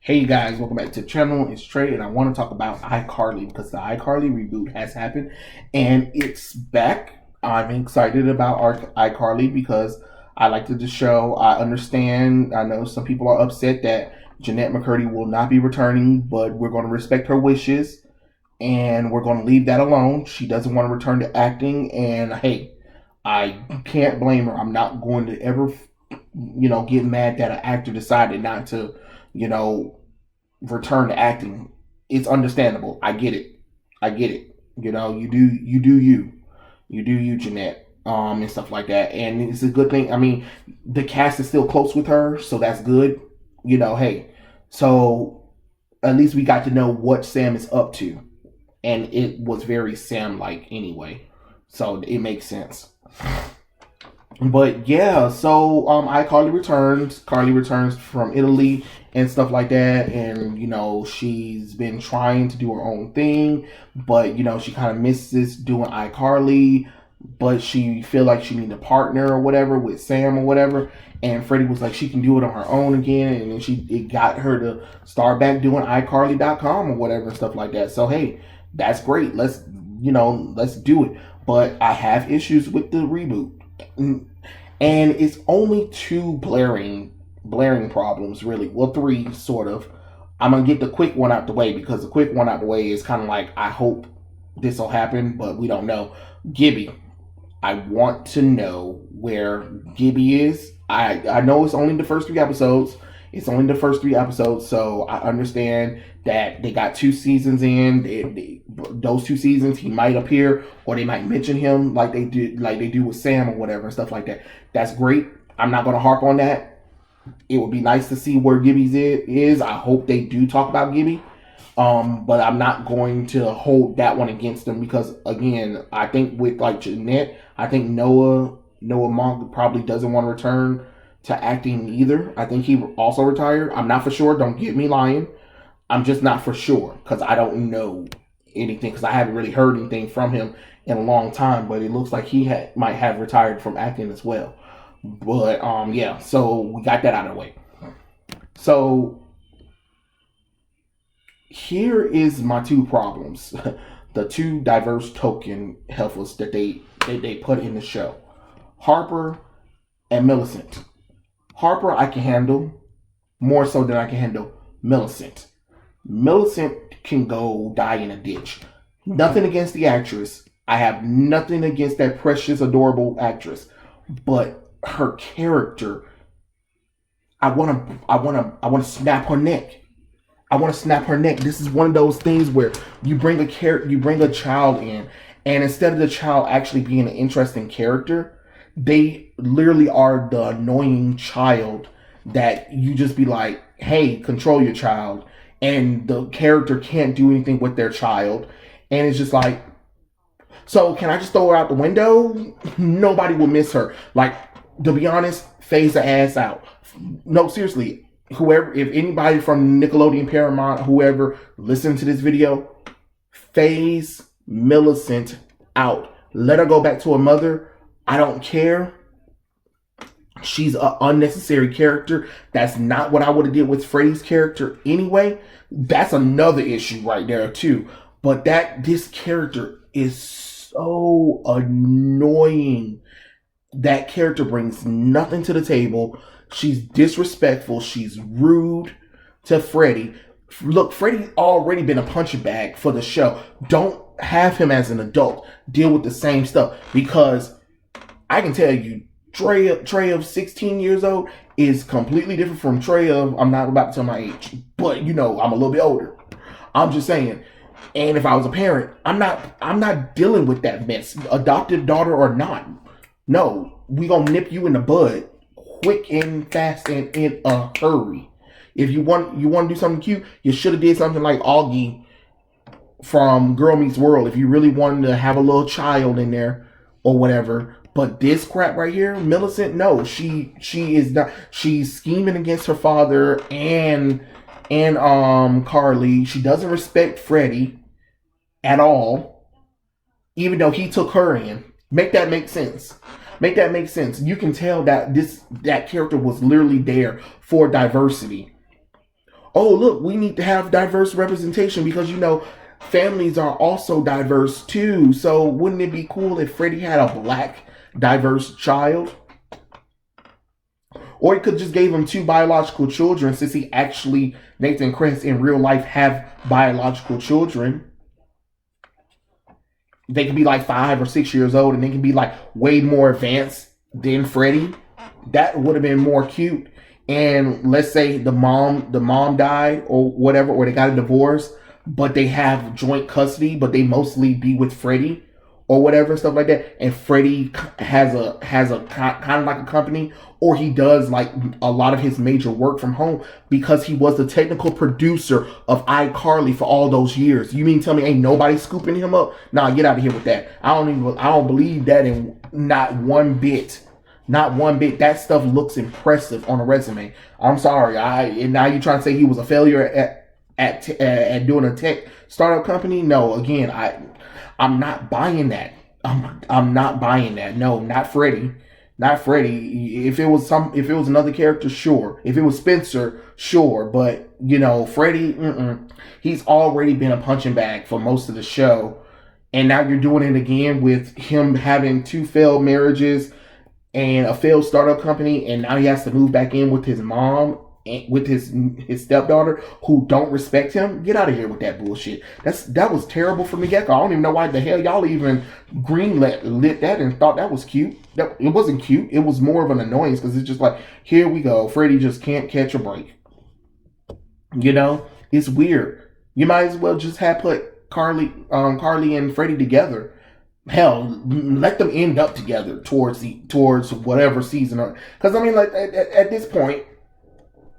Hey guys, welcome back to the channel. It's Trey, and I want to talk about iCarly because the iCarly reboot has happened and it's back. I'm excited about iCarly because I like the show. I understand. I know some people are upset that Jeanette McCurdy will not be returning, but we're going to respect her wishes and we're going to leave that alone. She doesn't want to return to acting, and hey, I can't blame her. I'm not going to ever, get mad that an actor decided not to, you know, return to acting. It's understandable. I get it. I get it. You do you, Jeanette, and stuff like that. And it's a good thing. I mean, the cast is still close with her, so that's good. Hey, so at least we got to know what Sam is up to, and it was very Sam-like anyway, so it makes sense. But yeah, so iCarly returns. Carly returns from Italy and stuff like that, and she's been trying to do her own thing, but she kind of misses doing iCarly, but she feel like she need a partner or whatever with Sam or whatever. And Freddie was like she can do it on her own again, and then it got her to start back doing iCarly.com or whatever and stuff like that. So hey, that's great. Let's do it. But I have issues with the reboot. And it's only two blaring problems, really. Well, three, sort of. I'm going to get the quick one out the way because the quick one out the way is kind of like, I hope this will happen, but we don't know. Gibby. I want to know where Gibby is. I know it's only the first three episodes. It's only the first three episodes, so I understand that they got 2 seasons in. Those 2 seasons, he might appear, or they might mention him like they do with Sam or whatever and stuff like that. That's great. I'm not going to harp on that. It would be nice to see where Gibby's is. I hope they do talk about Gibby, but I'm not going to hold that one against them because, again, I think with like Jeanette, I think Noah Monk probably doesn't want to return to acting either. I think he also retired. I'm not for sure. Don't get me lying. I'm just not for sure because I don't know anything because I haven't really heard anything from him in a long time. But it looks like he might have retired from acting as well. But yeah. So we got that out of the way. So here is my 2 problems. The 2 diverse token heifers that they put in the show. Harper and Millicent. Harper I can handle more so than I can handle Millicent. Millicent can go die in a ditch. Nothing against the actress. I have nothing against that precious, adorable actress. But her character, I wanna snap her neck. I want to snap her neck. This is one of those things where you bring a child in, and instead of the child actually being an interesting character, they literally are the annoying child that you just be like, hey, control your child. And the character can't do anything with their child. And it's just like, so can I just throw her out the window? Nobody will miss her. Like, to be honest, phase the ass out. No, seriously. Whoever, if anybody from Nickelodeon, Paramount, whoever, listen to this video, phase Millicent out. Let her go back to her mother. I don't care. She's an unnecessary character. That's not what I would have did with Freddy's character anyway. That's another issue right there too. But this character is so annoying. That character brings nothing to the table. She's disrespectful. She's rude to Freddy. Look, Freddy's already been a punching bag for the show. Don't have him as an adult deal with the same stuff, because I can tell you, Trey of 16 years old is completely different from Trey of, I'm not about to tell my age, but I'm a little bit older. I'm just saying. And if I was a parent, I'm not dealing with that mess, adopted daughter or not. No, we gonna nip you in the bud quick and fast and in a hurry. If you want to do something cute, you should have did something like Augie from Girl Meets World. If you really wanted to have a little child in there or whatever. But this crap right here, Millicent, no, she is not. She's scheming against her father and Carly. She doesn't respect Freddy at all, even though he took her in. Make that make sense. Make that make sense. You can tell that that character was literally there for diversity. oh, look, we need to have diverse representation because, families are also diverse too. So wouldn't it be cool if Freddie had a black diverse child? Or he could just gave him two biological children, since he actually, Nathan Kress in real life have biological children. They can be like 5 or 6 years old, and they can be like way more advanced than Freddie. That would have been more cute. And let's say the mom died or whatever, or they got a divorce, but they have joint custody, but they mostly be with Freddie or whatever, stuff like that. And Freddie has a kind of like a company, or he does like a lot of his major work from home because he was the technical producer of iCarly for all those years. You mean tell me ain't nobody scooping him up? Nah, get out of here with that. I don't believe that in not one bit. Not one bit. That stuff looks impressive on a resume. I'm sorry. And now you trying to say he was a failure at doing a tech startup company? No, again, I'm not buying that. I'm not buying that. No, not Freddie. Not Freddie. If it was another character, sure. If it was Spencer, sure. But Freddie, he's already been a punching bag for most of the show, and now you're doing it again with him having 2 failed marriages and a failed startup company, and now he has to move back in with his mom, with his stepdaughter, who don't respect him. Get out of here with that bullshit. That was terrible from the get-go. I don't even know why the hell y'all even lit that and thought that was cute. It wasn't cute. It was more of an annoyance because it's just like, here we go. Freddie just can't catch a break. It's weird. You might as well just have put Carly and Freddie together. Hell, let them end up together towards whatever season. Because I mean, like at this point,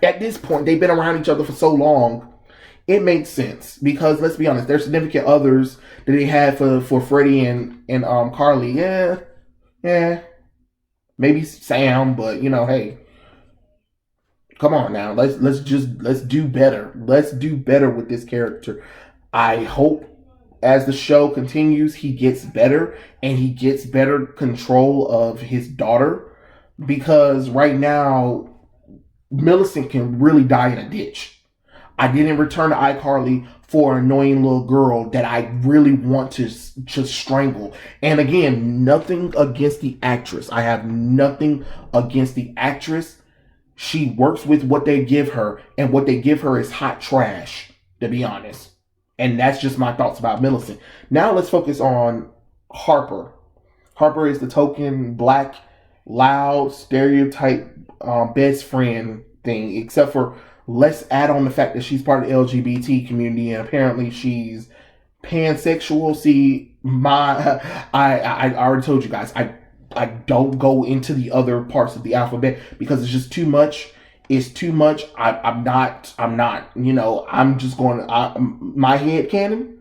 they've been around each other for so long. It makes sense because let's be honest, there's significant others that they had for Freddie and Carly. Yeah, maybe Sam, but hey, come on now, let's do better. Let's do better with this character. I hope as the show continues, he gets better and he gets better control of his daughter, because right now Millicent can really die in a ditch. I didn't return to iCarly for an annoying little girl that I really want to just strangle. And again, nothing against the actress. I have nothing against the actress. She works with what they give her, and what they give her is hot trash, to be honest. And that's just my thoughts about Millicent. Now let's focus on Harper. Harper is the token black, loud, stereotype best friend thing, except for let's add on the fact that she's part of the LGBT community, and apparently she's pansexual. See, I already told you guys, I don't go into the other parts of the alphabet because it's just too much. It's too much. I'm not, I'm just going to, my head canon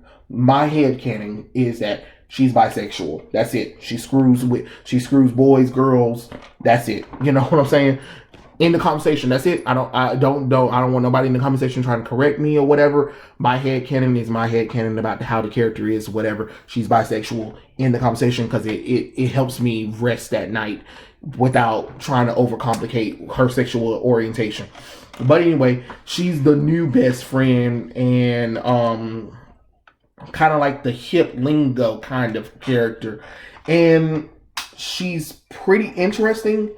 is that she's bisexual. That's it. She screws boys, girls. That's it. You know what I'm saying? In the conversation, that's it. I don't want nobody in the conversation trying to correct me or whatever. My head canon is my head canon about how the character is, whatever. She's bisexual in the conversation because it helps me rest at night without trying to overcomplicate her sexual orientation. But anyway, she's the new best friend and kind of like the hip lingo kind of character, and she's pretty interesting.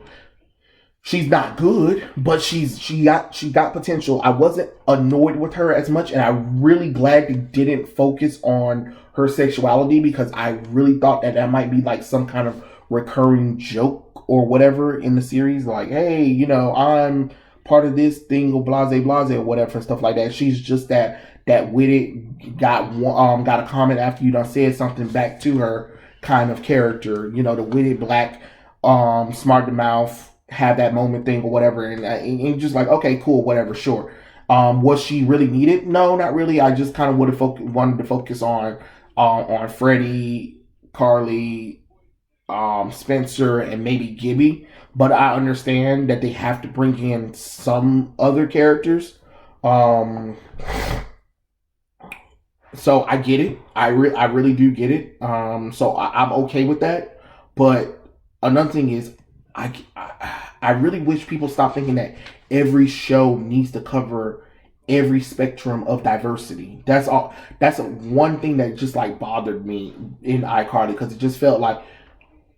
She's not good, but she got potential. I wasn't annoyed with her as much, and I'm really glad they didn't focus on her sexuality, because I really thought that might be like some kind of recurring joke or whatever in the series, like, hey, I'm part of this thing or blase or whatever and stuff like that. She's just that witted, got a comment after you done said something back to her kind of character, the witted black, smart to mouth, have that moment thing or whatever, and just like, okay, cool, whatever, sure. Was she really needed? No, not really. I just kind of wanted to focus on Freddie, Carly, Spencer, and maybe Gibby. But I understand that they have to bring in some other characters. So I get it. I really do get it. So I'm okay with that. But another thing is, I really wish people stop thinking that every show needs to cover every spectrum of diversity. That's all. That's one thing that just like bothered me in iCarly, because it just felt like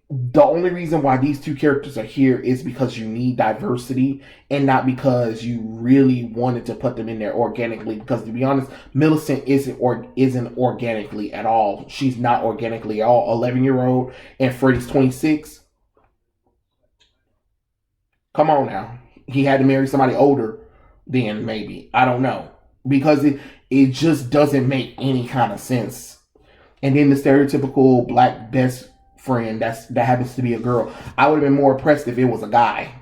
the only reason why these two characters are here is because you need diversity and not because you really wanted to put them in there organically. Because to be honest, Millicent isn't organically at all. She's not organically at all. 11-year-old and Freddie's 26. Come on now. He had to marry somebody older then, maybe. I don't know. Because it just doesn't make any kind of sense. And then the stereotypical black best friend that happens to be a girl. I would have been more impressed if it was a guy.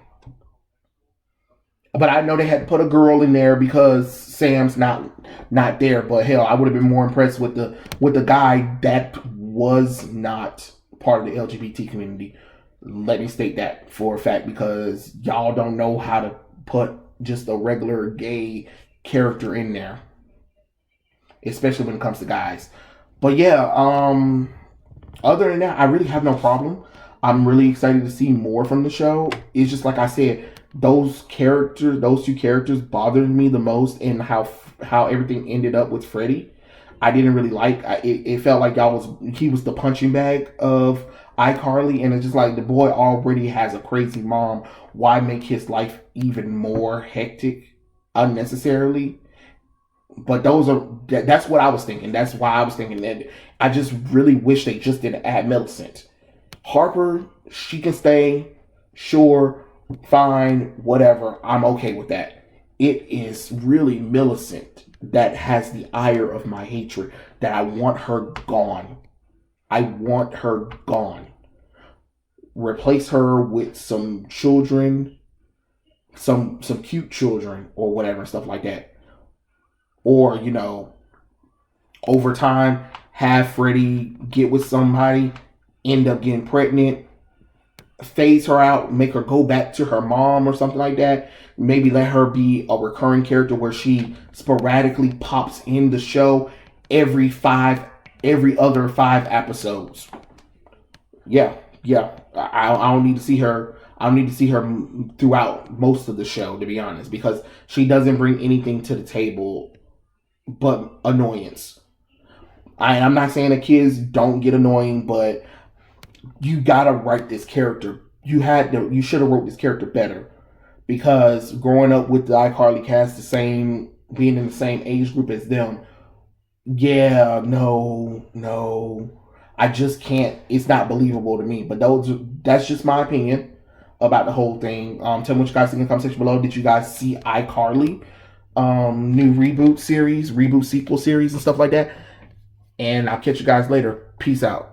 But I know they had to put a girl in there because Sam's not there. But hell, I would have been more impressed with the guy that was not part of the LGBT community. Let me state that for a fact, because y'all don't know how to put just a regular gay character in there, especially when it comes to guys. But yeah, other than that, I really have no problem. I'm really excited to see more from the show. It's just like I said, those two characters bothered me the most, in how everything ended up with Freddie. I didn't really like. It felt like he was the punching bag of iCarly, and it's just like, the boy already has a crazy mom. Why make his life even more hectic unnecessarily? But that's what I was thinking. That's why I was thinking that. I just really wish they just didn't add Millicent. Harper, she can stay, sure, fine, whatever. I'm okay with that. It is really Millicent that has the ire of my hatred, that I want her gone. I want her gone. Replace her with some children, some cute children or whatever, stuff like that. Or, over time, have Freddie get with somebody, end up getting pregnant, phase her out, make her go back to her mom or something like that. Maybe let her be a recurring character where she sporadically pops in the show every other 5 episodes. Yeah. I don't need to see her. I don't need to see her throughout most of the show, to be honest, because she doesn't bring anything to the table but annoyance. I'm not saying that kids don't get annoying, but you gotta write this character. You should have wrote this character better, because growing up with the iCarly cast, being in the same age group as them, yeah, no, I just can't. It's not believable to me. But that's just my opinion about the whole thing. Tell me what you guys think in the comment section below. Did you guys see iCarly? New reboot sequel series and stuff like that. And I'll catch you guys later. Peace out.